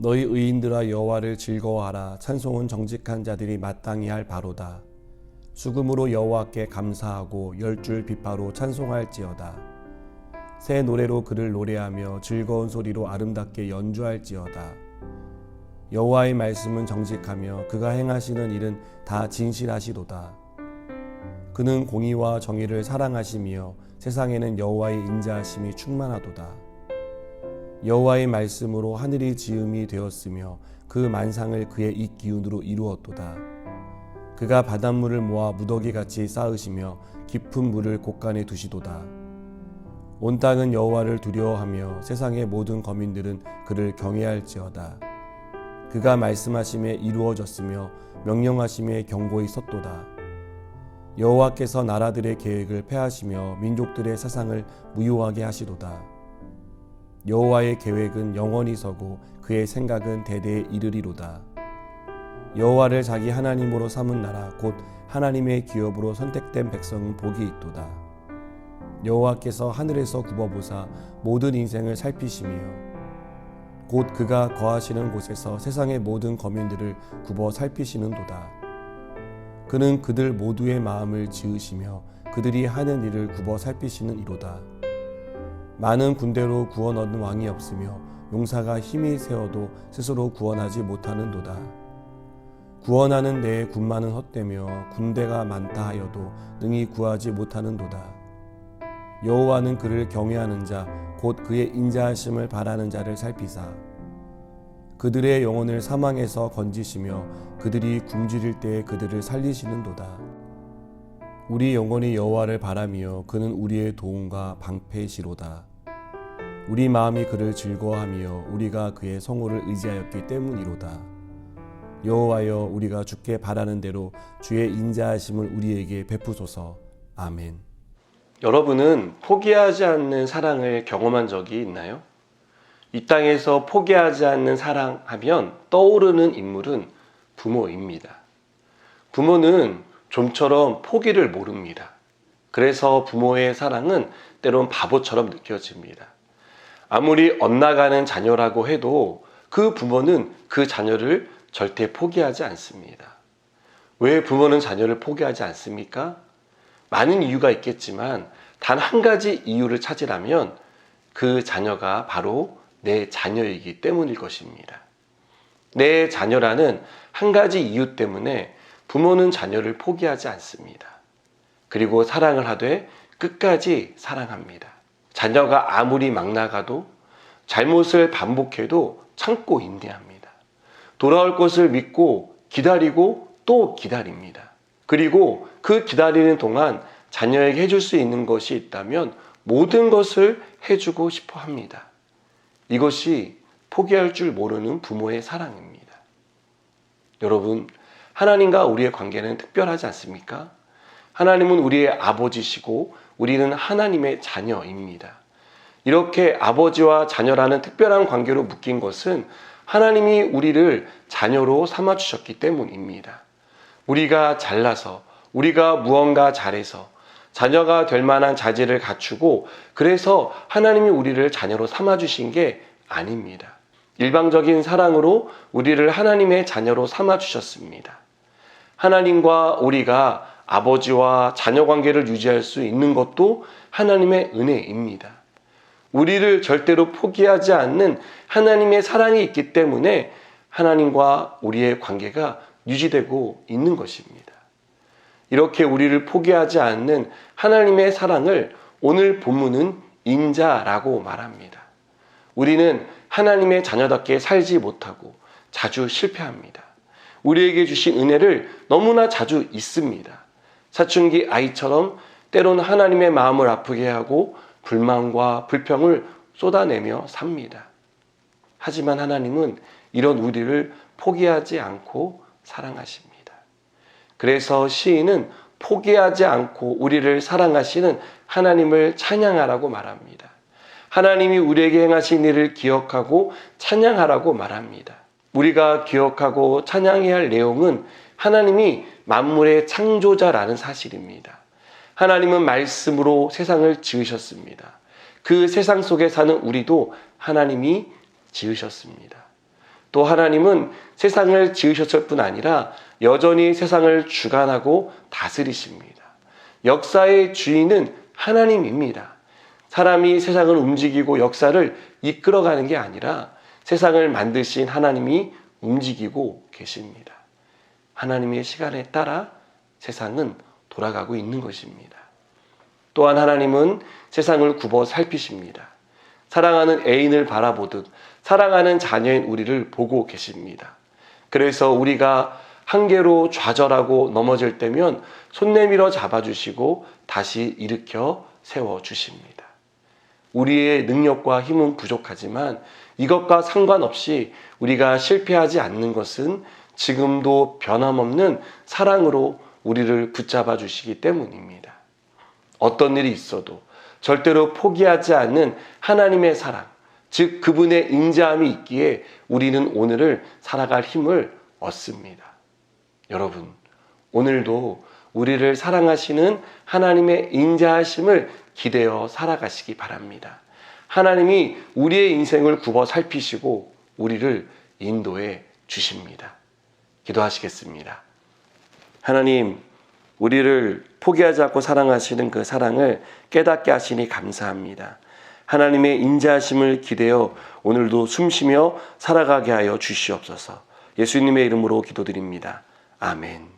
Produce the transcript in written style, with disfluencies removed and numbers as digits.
너희 의인들아 여호와를 즐거워하라. 찬송은 정직한 자들이 마땅히 할 바로다. 수금으로 여호와께 감사하고 10줄 비파로 찬송할지어다. 새 노래로 그를 노래하며 즐거운 소리로 아름답게 연주할지어다. 여호와의 말씀은 정직하며 그가 행하시는 일은 다 진실하시도다. 그는 공의와 정의를 사랑하시며 세상에는 여호와의 인자하심이 충만하도다. 여호와의 말씀으로 하늘이 지음이 되었으며 그 만상을 그의 입 기운으로 이루었도다. 그가 바닷물을 모아 무더기같이 쌓으시며 깊은 물을 곳간에 두시도다. 온 땅은 여호와를 두려워하며 세상의 모든 거민들은 그를 경외할지어다. 그가 말씀하심에 이루어졌으며 명령하심에 경고히 섰도다. 여호와께서 나라들의 계획을 폐하시며 민족들의 사상을 무효하게 하시도다. 여호와의 계획은 영원히 서고 그의 생각은 대대에 이르리로다. 여호와를 자기 하나님으로 삼은 나라 곧 하나님의 기업으로 선택된 백성은 복이 있도다. 여호와께서 하늘에서 굽어보사 모든 인생을 살피시며 곧 그가 거하시는 곳에서 세상의 모든 거민들을 굽어 살피시는도다. 그는 그들 모두의 마음을 지으시며 그들이 하는 일을 굽어 살피시는 이로다. 많은 군대로 구원 얻는 왕이 없으며 용사가 힘이 세어도 스스로 구원하지 못하는도다. 구원하는 데에 군마는 헛되며 군대가 많다 하여도 능히 구하지 못하는도다. 여호와는 그를 경외하는 자 곧 그의 인자하심을 바라는 자를 살피사 그들의 영혼을 사망에서 건지시며 그들이 굶주릴 때에 그들을 살리시는도다. 우리 영혼이 여호와를 바라며 그는 우리의 도움과 방패시로다. 우리 마음이 그를 즐거워하며 우리가 그의 성호를 의지하였기 때문이로다. 여호와여, 우리가 주께 바라는 대로 주의 인자하심을 우리에게 베푸소서. 아멘. 여러분은 포기하지 않는 사랑을 경험한 적이 있나요? 이 땅에서 포기하지 않는 사랑하면 떠오르는 인물은 부모입니다. 부모는 좀처럼 포기를 모릅니다. 그래서 부모의 사랑은 때론 바보처럼 느껴집니다. 아무리 엇나가는 자녀라고 해도 그 부모는 그 자녀를 절대 포기하지 않습니다. 왜 부모는 자녀를 포기하지 않습니까? 많은 이유가 있겠지만 단 한 가지 이유를 찾으라면 그 자녀가 바로 내 자녀이기 때문일 것입니다. 내 자녀라는 한 가지 이유 때문에 부모는 자녀를 포기하지 않습니다. 그리고 사랑을 하되 끝까지 사랑합니다. 자녀가 아무리 막 나가도 잘못을 반복해도 참고 인내합니다. 돌아올 것을 믿고 기다리고 또 기다립니다. 그리고 그 기다리는 동안 자녀에게 해줄 수 있는 것이 있다면 모든 것을 해주고 싶어 합니다. 이것이 포기할 줄 모르는 부모의 사랑입니다. 여러분, 하나님과 우리의 관계는 특별하지 않습니까? 하나님은 우리의 아버지시고 우리는 하나님의 자녀입니다. 이렇게 아버지와 자녀라는 특별한 관계로 묶인 것은 하나님이 우리를 자녀로 삼아주셨기 때문입니다. 우리가 잘나서, 우리가 무언가 잘해서 자녀가 될 만한 자질을 갖추고 그래서 하나님이 우리를 자녀로 삼아주신 게 아닙니다. 일방적인 사랑으로 우리를 하나님의 자녀로 삼아주셨습니다. 하나님과 우리가 아버지와 자녀 관계를 유지할 수 있는 것도 하나님의 은혜입니다. 우리를 절대로 포기하지 않는 하나님의 사랑이 있기 때문에 하나님과 우리의 관계가 유지되고 있는 것입니다. 이렇게 우리를 포기하지 않는 하나님의 사랑을 오늘 본문은 인자라고 말합니다. 우리는 하나님의 자녀답게 살지 못하고 자주 실패합니다. 우리에게 주신 은혜를 너무나 자주 잊습니다. 사춘기 아이처럼 때론 하나님의 마음을 아프게 하고 불만과 불평을 쏟아내며 삽니다. 하지만 하나님은 이런 우리를 포기하지 않고 사랑하십니다. 그래서 시인은 포기하지 않고 우리를 사랑하시는 하나님을 찬양하라고 말합니다. 하나님이 우리에게 행하신 일을 기억하고 찬양하라고 말합니다. 우리가 기억하고 찬양해야 할 내용은 하나님이 만물의 창조자라는 사실입니다. 하나님은 말씀으로 세상을 지으셨습니다. 그 세상 속에 사는 우리도 하나님이 지으셨습니다. 또 하나님은 세상을 지으셨을 뿐 아니라 여전히 세상을 주관하고 다스리십니다. 역사의 주인은 하나님입니다. 사람이 세상을 움직이고 역사를 이끌어가는 게 아니라 세상을 만드신 하나님이 움직이고 계십니다. 하나님의 시간에 따라 세상은 돌아가고 있는 것입니다. 또한 하나님은 세상을 굽어 살피십니다. 사랑하는 애인을 바라보듯 사랑하는 자녀인 우리를 보고 계십니다. 그래서 우리가 한계로 좌절하고 넘어질 때면 손 내밀어 잡아주시고 다시 일으켜 세워주십니다. 우리의 능력과 힘은 부족하지만 이것과 상관없이 우리가 실패하지 않는 것은 지금도 변함없는 사랑으로 우리를 붙잡아 주시기 때문입니다. 어떤 일이 있어도 절대로 포기하지 않는 하나님의 사랑, 즉 그분의 인자함이 있기에 우리는 오늘을 살아갈 힘을 얻습니다. 여러분, 오늘도 우리를 사랑하시는 하나님의 인자하심을 기대어 살아가시기 바랍니다. 하나님이 우리의 인생을 굽어 살피시고 우리를 인도해 주십니다. 기도하시겠습니다. 하나님, 우리를 포기하지 않고 사랑하시는 그 사랑을 깨닫게 하시니 감사합니다. 하나님의 인자하심을 기대어 오늘도 숨쉬며 살아가게 하여 주시옵소서. 예수님의 이름으로 기도드립니다. 아멘.